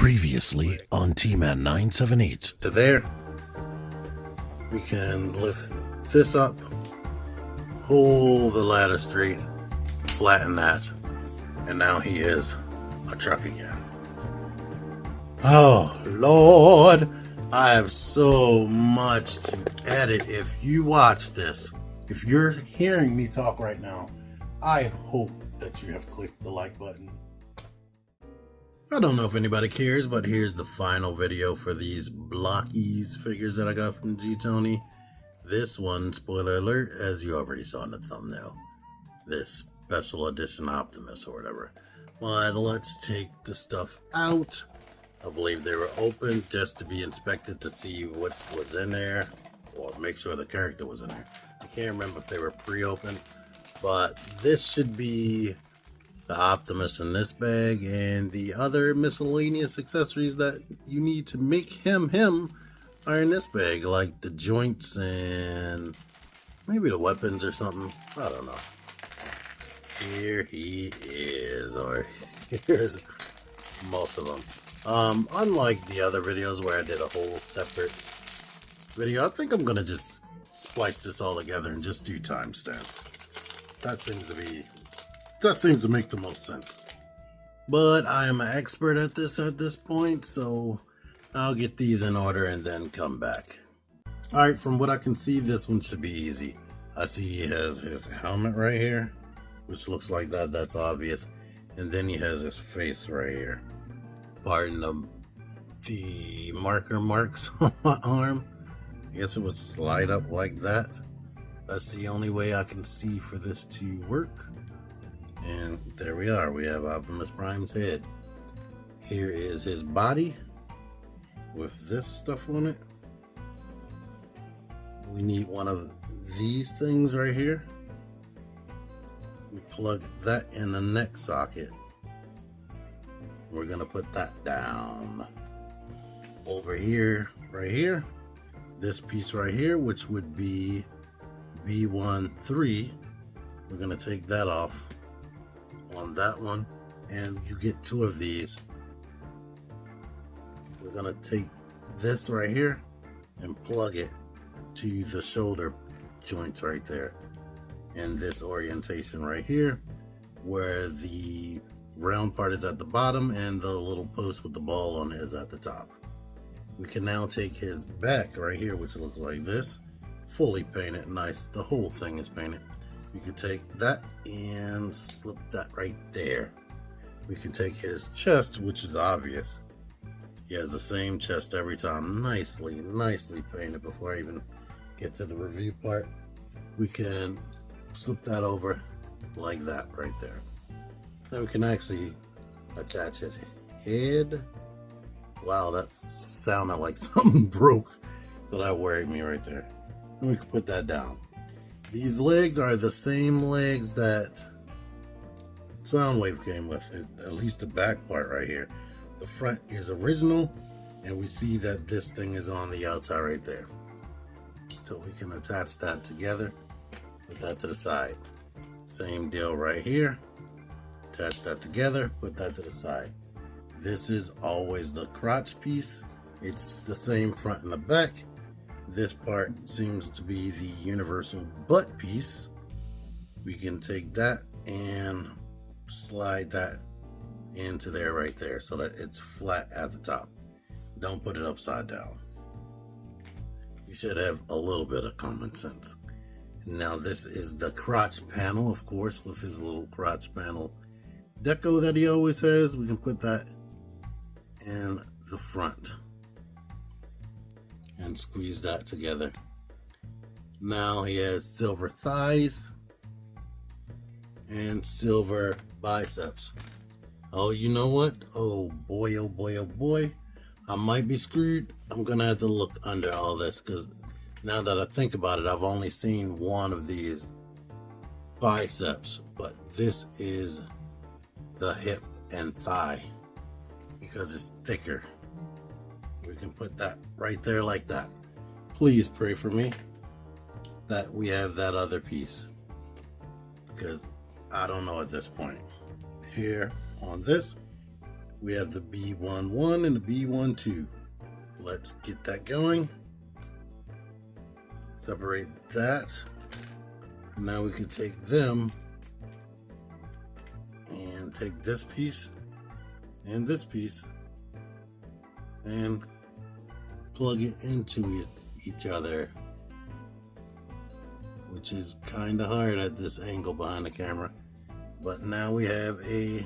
Previously on T-Man 978. To there, we can lift this up, pull the ladder straight, flatten that, and now he is a truck again. Oh Lord, I have so much to edit. If you watch this, if you're hearing me talk right now, I hope that you have clicked the like button. I don't know if anybody cares, but here's the final video for these Blokees figures that I got from Toney. This one, spoiler alert, as you already saw in the thumbnail, this special edition Optimus or whatever. But let's take the stuff out. I believe they were open just to be inspected to see what was in there, or make sure the character was in there. I can't remember if they were pre-opened, but this should be the Optimus in this bag, and the other miscellaneous accessories that you need to make him are in this bag, like the joints and maybe the weapons or something. I don't know. Here he is, or here's most of them. Unlike the other videos where I did a whole separate video, I think I'm gonna just splice this all together and just do timestamps. That seems to make the most sense. But I am an expert at this point, so I'll get these in order and then come back. Alright, from what I can see, this one should be easy. I see he has his helmet right here, which looks like that's obvious. And then he has his face right here. Pardon the marker marks on my arm. I guess it would slide up like that. That's the only way I can see for this to work. And there we are. We have Optimus Prime's head. Here is his body with this stuff on it. We need one of these things right here. We plug that in the neck socket. We're gonna put that down. Over here, right here, this piece right here, which would be B13, we're gonna take that off on that one, and you get two of these. We're gonna take this right here and plug it to the shoulder joints right there, and this orientation right here where the round part is at the bottom and the little post with the ball on it is at the top. We can now take his back right here, which looks like this, fully painted nice. The whole thing is painted. We can take that and slip that right there. We can take his chest, which is obvious. He has the same chest every time, nicely painted. Before I even get to the review part, we can slip that over like that right there. Then we can actually attach his head. Wow, that sounded like something broke. So that worried me right there. And we can put that down. These legs are the same legs that Soundwave came with, at least the back part right here. The front is original, and we see that this thing is on the outside right there. So we can attach that together, put that to the side. Same deal right here. Attach that together, put that to the side. This is always the crotch piece. It's the same front and the back. This part seems to be the universal butt piece. We can take that and slide that into there right there so that it's flat at the top. Don't put it upside down. You should have a little bit of common sense. Now this is the crotch panel, of course, with his little crotch panel deco that he always has. We can put that in the front and squeeze that together. Now he has silver thighs and silver biceps. Oh, you know what? Oh boy, oh boy, oh boy. I might be screwed. I'm gonna have to look under all this, because now that I think about it, I've only seen one of these biceps, but this is the hip and thigh because it's thicker. We can put that right there like that. Please pray for me that we have that other piece, because I don't know at this point. Here on this, We have the B11 and the B12. Let's get that going. Separate that. Now we can take them and take this piece and this piece and plug it into each other, which is kind of hard at this angle behind the camera. But now we have a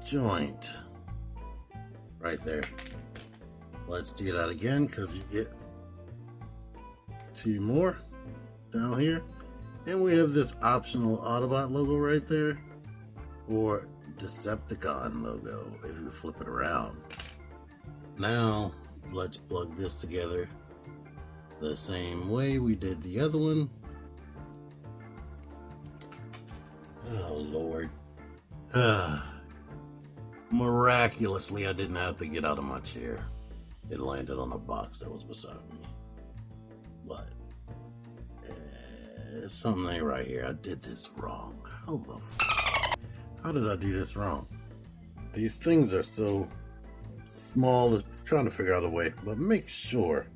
joint right there. Let's do that again, because you get two more down here, and we have this optional Autobot logo right there, or Decepticon logo if you flip it around. Now let's plug this together the same way we did the other one. Oh Lord. Miraculously, I didn't have to get out of my chair. It landed on a box that was beside me. But something ain't right here. I did this wrong. How did I do this wrong? These things are so small. Trying to figure out a way, but make sure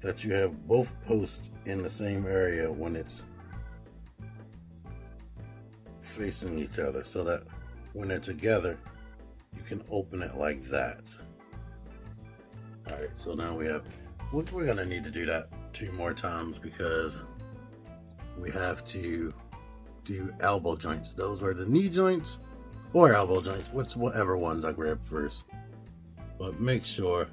that you have both posts in the same area when it's facing each other, so that when they're together you can open it like that. Alright, so now we're gonna need to do that 2 more times, because we have to do elbow joints. Those are the knee joints or elbow joints, whatever ones I grab first. But make sure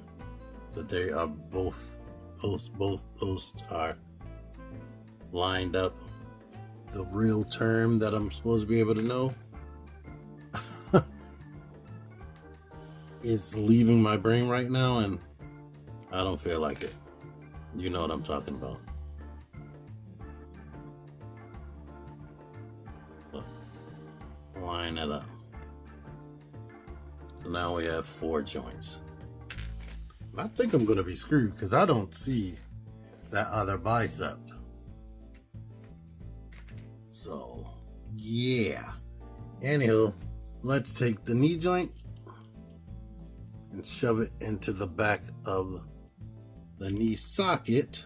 that they are both posts are lined up. The real term that I'm supposed to be able to know is leaving my brain right now, and I don't feel like it. You know what I'm talking about. So, line it up. So now we have 4 joints. I think I'm going to be screwed because I don't see that other bicep. So, yeah. Anywho, let's take the knee joint and shove it into the back of the knee socket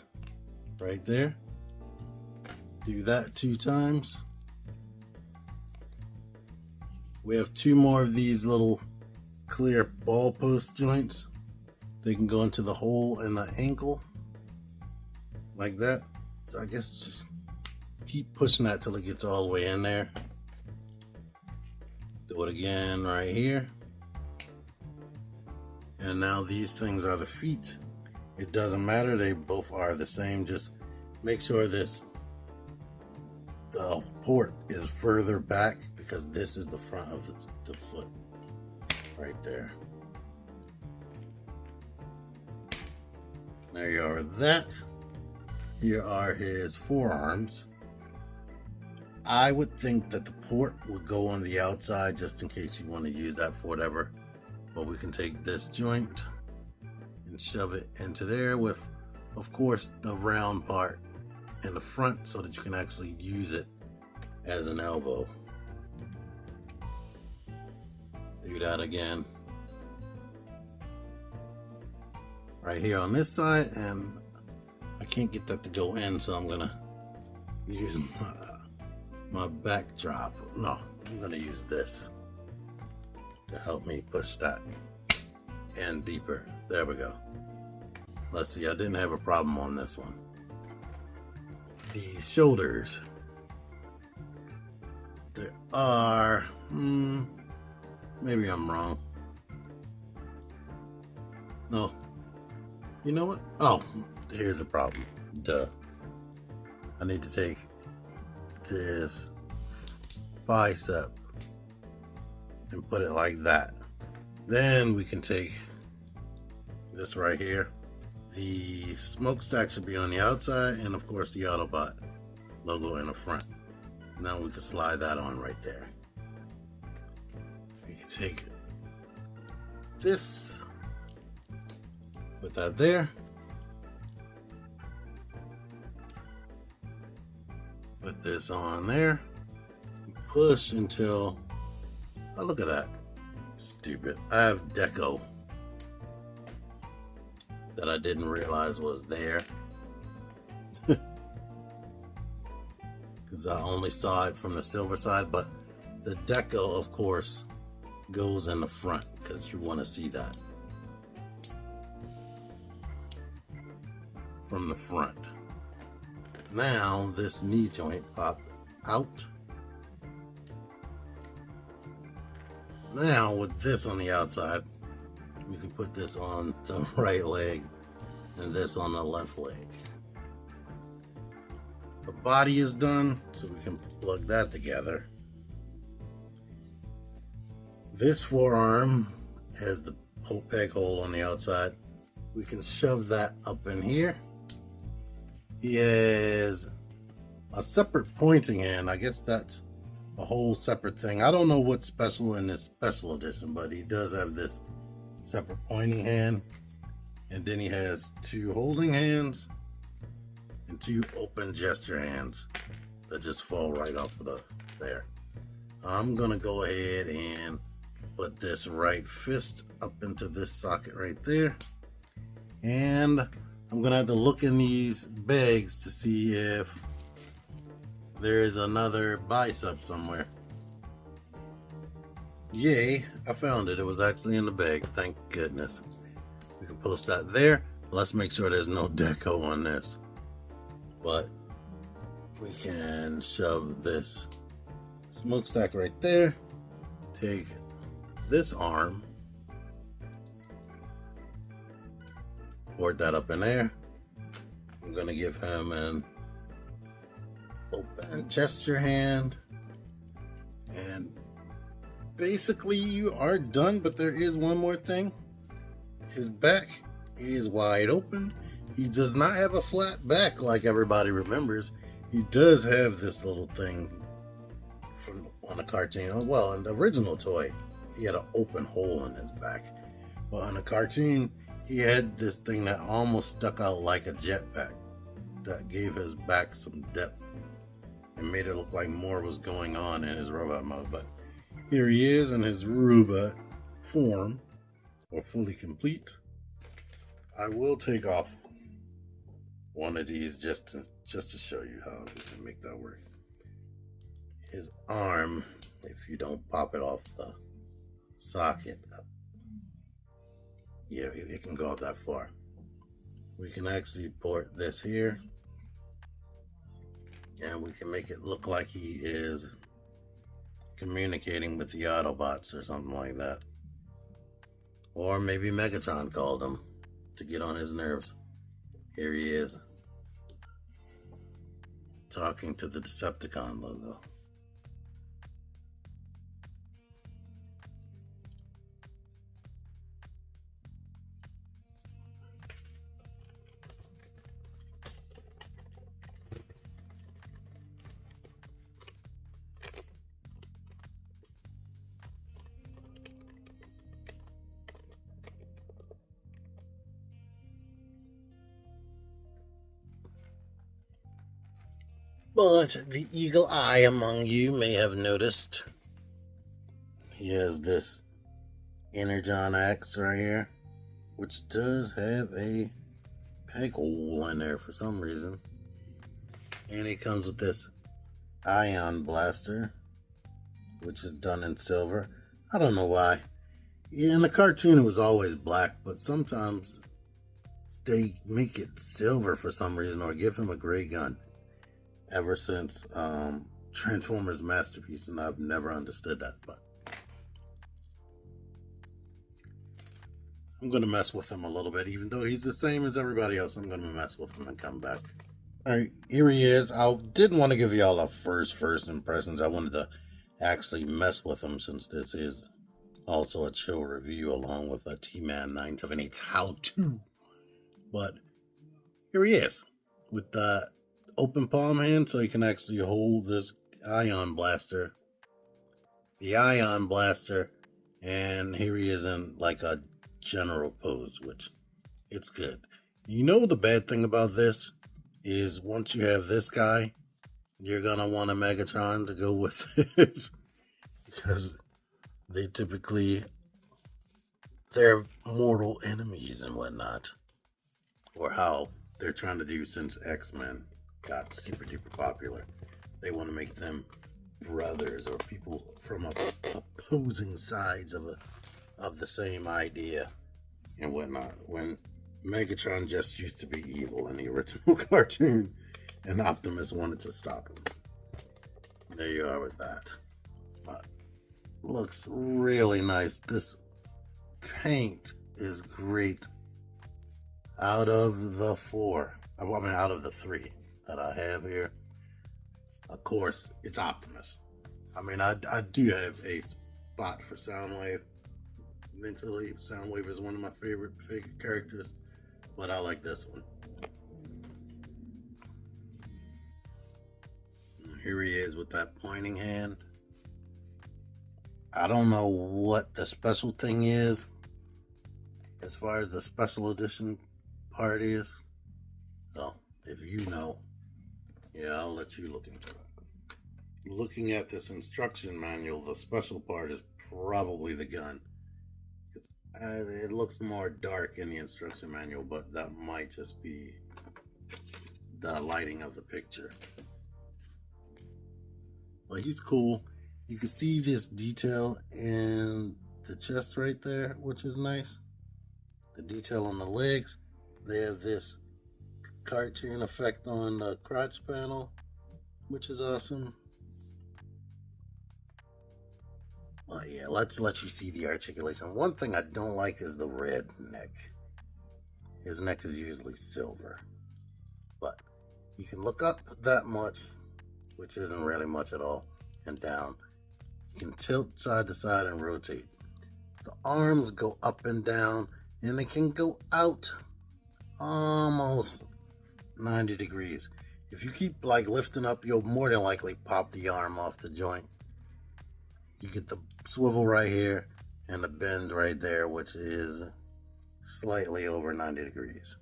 right there. Do that 2 times. We have 2 more of these little clear ball post joints. They can go into the hole in the ankle like that. So I guess just keep pushing that till it gets all the way in there. Do it again right here. And now these things are the feet. It doesn't matter, they both are the same. Just make sure the port is further back, because this is the front of the foot right there. There you are with that. Here are his forearms. I would think that the port would go on the outside, just in case you want to use that for whatever. But we can take this joint and shove it into there with, of course, the round part in the front, so that you can actually use it as an elbow. Do that again. Right here on this side, and I can't get that to go in, so I'm gonna use my backdrop. No, I'm gonna use this to help me push that in deeper. There we go. Let's see, I didn't have a problem on this one. The shoulders. There are, maybe I'm wrong. No. You know what? Oh, here's the problem. Duh. I need to take this bicep and put it like that. Then we can take this right here. The smokestack should be on the outside, and of course the Autobot logo in the front. Now we can slide that on right there. We can take this, put that there, put this on there, push until, oh, look at that, Stupid. I have deco that I didn't realize was there. Because I only saw it from the silver side, but the deco, of course, goes in the front because you want to see that from the front. Now this knee joint popped out. Now with this on the outside, we can put this on the right leg and this on the left leg. The body is done, so we can plug that together. This forearm has the peg hole on the outside. We can shove that up in here. He has a separate pointing hand. I guess that's a whole separate thing. I don't know what's special in this special edition, but he does have this separate pointing hand. And then he has two holding hands and two open gesture hands that just fall right off of there. I'm gonna go ahead and put this right fist up into this socket right there. And I'm gonna have to look in these bags to see if there is another bicep somewhere. Yay, I found it. It was actually in the bag, thank goodness. We can post that there. Let's make sure there's no deco on this. But we can shove this smokestack right there. Take this arm, port that up in there. I'm gonna give him an open gesture hand, and basically you are done. But there is one more thing. His back is wide open. He does not have a flat back like everybody remembers. He does have this little thing from on a cartoon. Well, in the original toy, he had an open hole in his back. But on a cartoon, he had this thing that almost stuck out like a jetpack that gave his back some depth and made it look like more was going on in his robot mode. But here he is in his robot form, or fully complete. I will take off one of these just to show you how we can make that work. His arm, if you don't pop it off the socket, yeah, it can go up that far. We can actually port this here, and we can make it look like he is communicating with the Autobots or something like that. Or maybe Megatron called him to get on his nerves. Here he is, talking to the Decepticon logo. But the eagle eye among you may have noticed he has this Energon X right here, which does have a peg hole in there for some reason. And he comes with this Ion Blaster, which is done in silver. I don't know why. In the cartoon it was always black, but sometimes they make it silver for some reason, or give him a gray gun. Ever since Transformers Masterpiece, and I've never understood that, but I'm gonna mess with him a little bit. Even though he's the same as everybody else, I'm gonna mess with him and come back. Alright, here he is. I didn't want to give y'all a first impressions. I wanted to actually mess with him, since this is also a chill review along with a T-Man 978's how-to. But here he is with the open palm hand, so you can actually hold this Ion Blaster, the Ion Blaster, and here he is in like a general pose, which it's good. You know, the bad thing about this is once you have this guy, you're gonna want a Megatron to go with it because they typically their mortal enemies and whatnot, or how they're trying to do since X-Men got super duper popular. They want to make them brothers or people from opposing sides of the same idea and whatnot. When Megatron just used to be evil in the original cartoon, and Optimus wanted to stop him. There you are with that. Looks really nice. This paint is great. Out of the out of the 3 that I have here, of course, it's Optimus. I mean, I do have a spot for Soundwave. Mentally, Soundwave is one of my favorite characters, but I like this one. Here he is with that pointing hand. I don't know what the special thing is as far as the special edition part is. So, if you know, yeah, I'll let you look into it. Looking at this instruction manual, the special part is probably the gun. It looks more dark in the instruction manual, but that might just be the lighting of the picture. But he's cool. You can see this detail in the chest right there, which is nice. The detail on the legs. They have this cartoon effect on the crotch panel, which is awesome. Oh yeah, let's let you see the articulation. One thing I don't like is the red neck. His neck is usually silver. But you can look up that much, which isn't really much at all, and down. You can tilt side to side and rotate. The arms go up and down, and they can go out almost 90 degrees. If you keep like lifting up, you'll more than likely pop the arm off the joint. You get the swivel right here and the bend right there, which is slightly over 90 degrees.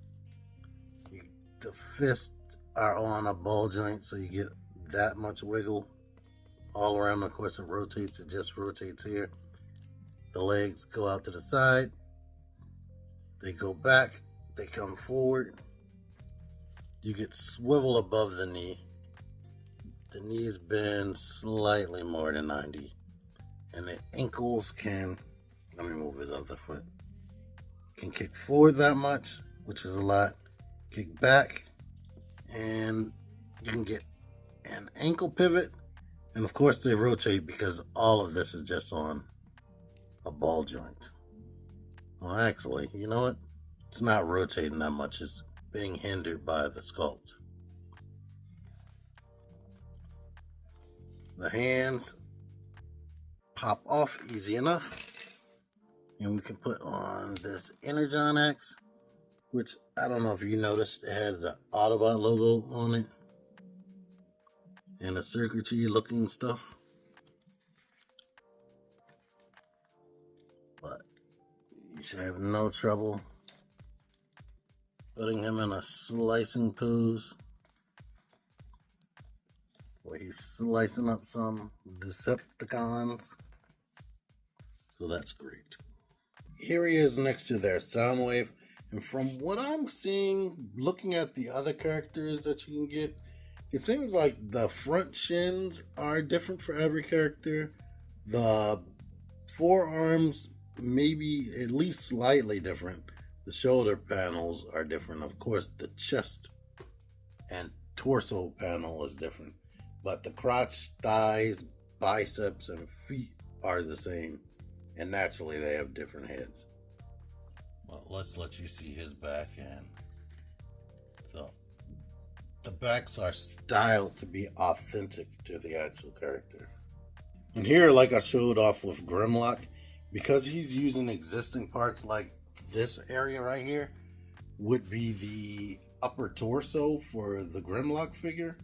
The fists are on a ball joint, so you get that much wiggle all around. Of course, it rotates. It just rotates here. The legs go out to the side. They go back. They come forward. You get swivel above the knee. The knees bend slightly more than 90. And the ankles can, let me move his other foot, can kick forward that much, which is a lot. Kick back, and you can get an ankle pivot. And of course they rotate because all of this is just on a ball joint. Well, actually, you know what? It's not rotating that much. It's being hindered by the sculpt. The hands pop off easy enough, and we can put on this Energon X, which I don't know if you noticed, it has the Autobot logo on it and the circuitry looking stuff, but you should have no trouble putting him in a slicing pose where he's slicing up some Decepticons. So that's great. Here he is next to their Soundwave. And from what I'm seeing, looking at the other characters that you can get, it seems like the front shins are different for every character. The forearms maybe at least slightly different. The shoulder panels are different. Of course, the chest and torso panel is different. But the crotch, thighs, biceps, and feet are the same. And naturally, they have different heads. Well, let's let you see his back end. So, the backs are styled to be authentic to the actual character. And here, like I showed off with Grimlock, because he's using existing parts like this area right here, would be the upper torso for the Grimlock figure.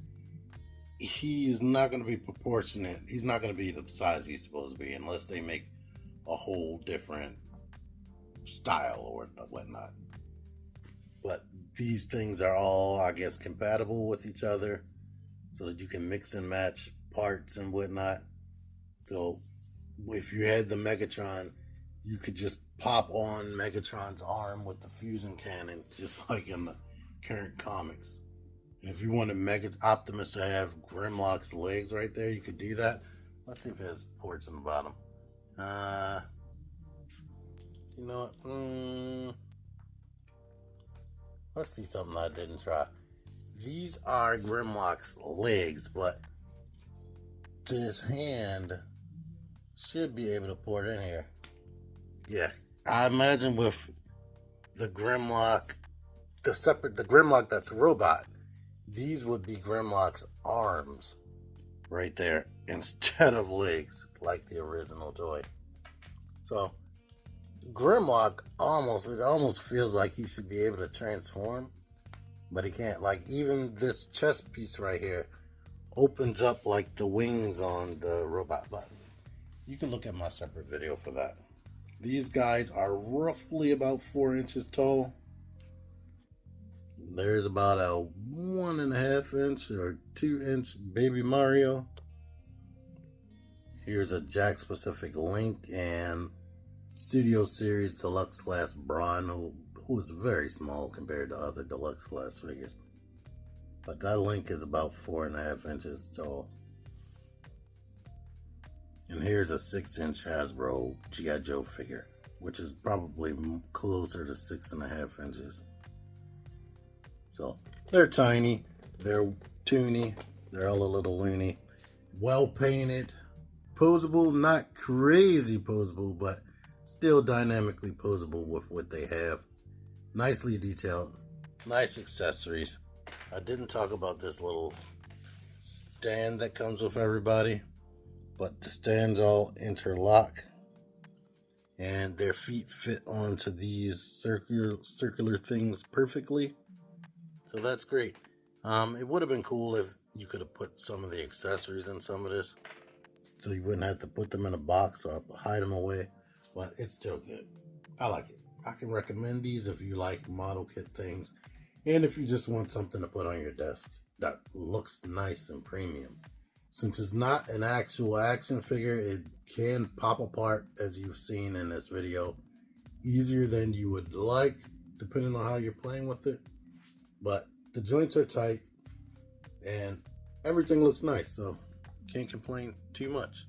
He is not going to be proportionate. He's not going to be the size he's supposed to be unless they make a whole different style or whatnot. But these things are all, I guess, compatible with each other so that you can mix and match parts and whatnot. So if you had the Megatron you could just pop on Megatron's arm with the fusion cannon, just like in the current comics. And if you wanted Optimus to have Grimlock's legs right there, you could do that. Let's see if it has ports in the bottom. You know what? Let's see something I didn't try. These are Grimlock's legs, but this hand should be able to port in here. Yeah, I imagine with the Grimlock, the Grimlock that's a robot, these would be Grimlock's arms right there instead of legs like the original toy. So Grimlock almost feels like he should be able to transform, but he can't. Like, even this chest piece right here opens up like the wings on the robot, but you can look at my separate video for that. These guys are roughly about 4 inches tall. There's about a 1.5 inch or 2 inch baby Mario. Here's a Jack specific Link and Studio Series Deluxe Class Braun, who is very small compared to other Deluxe Class figures. But that Link is about 4.5 inches tall. And here's a 6-inch Hasbro G.I. Joe figure, which is probably closer to 6.5 inches. So they're tiny, they're toony, they're all a little loony. Well painted, posable, not crazy posable, but still dynamically posable with what they have. Nicely detailed, nice accessories. I didn't talk about this little stand that comes with everybody, but the stands all interlock and their feet fit onto these circular things perfectly. So that's great. It would have been cool if you could have put some of the accessories in some of this, so you wouldn't have to put them in a box or hide them away, but it's still good. I like it. I can recommend these if you like model kit things, and if you just want something to put on your desk that looks nice and premium. Since it's not an actual action figure, it can pop apart, as you've seen in this video, easier than you would like, depending on how you're playing with it. But the joints are tight and everything looks nice, so can't complain too much.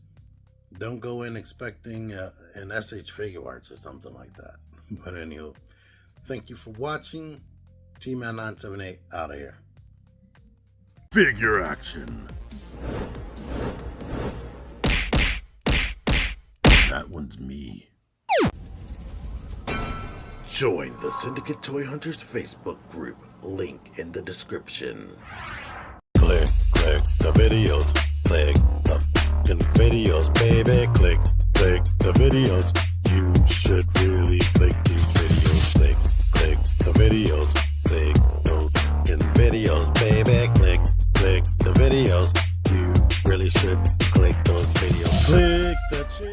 Don't go in expecting an SH Figure Arts or something like that. But anyway, thank you for watching. T-Man978 out of here. Figure action. That one's me. Join the Syndicate Toy Hunters Facebook group. Link in the description. Click the videos. Click the videos, baby. Click the videos. You should really click these videos. Click the videos. Click those in videos, baby. Click the videos. You really should click those videos. Click that shit.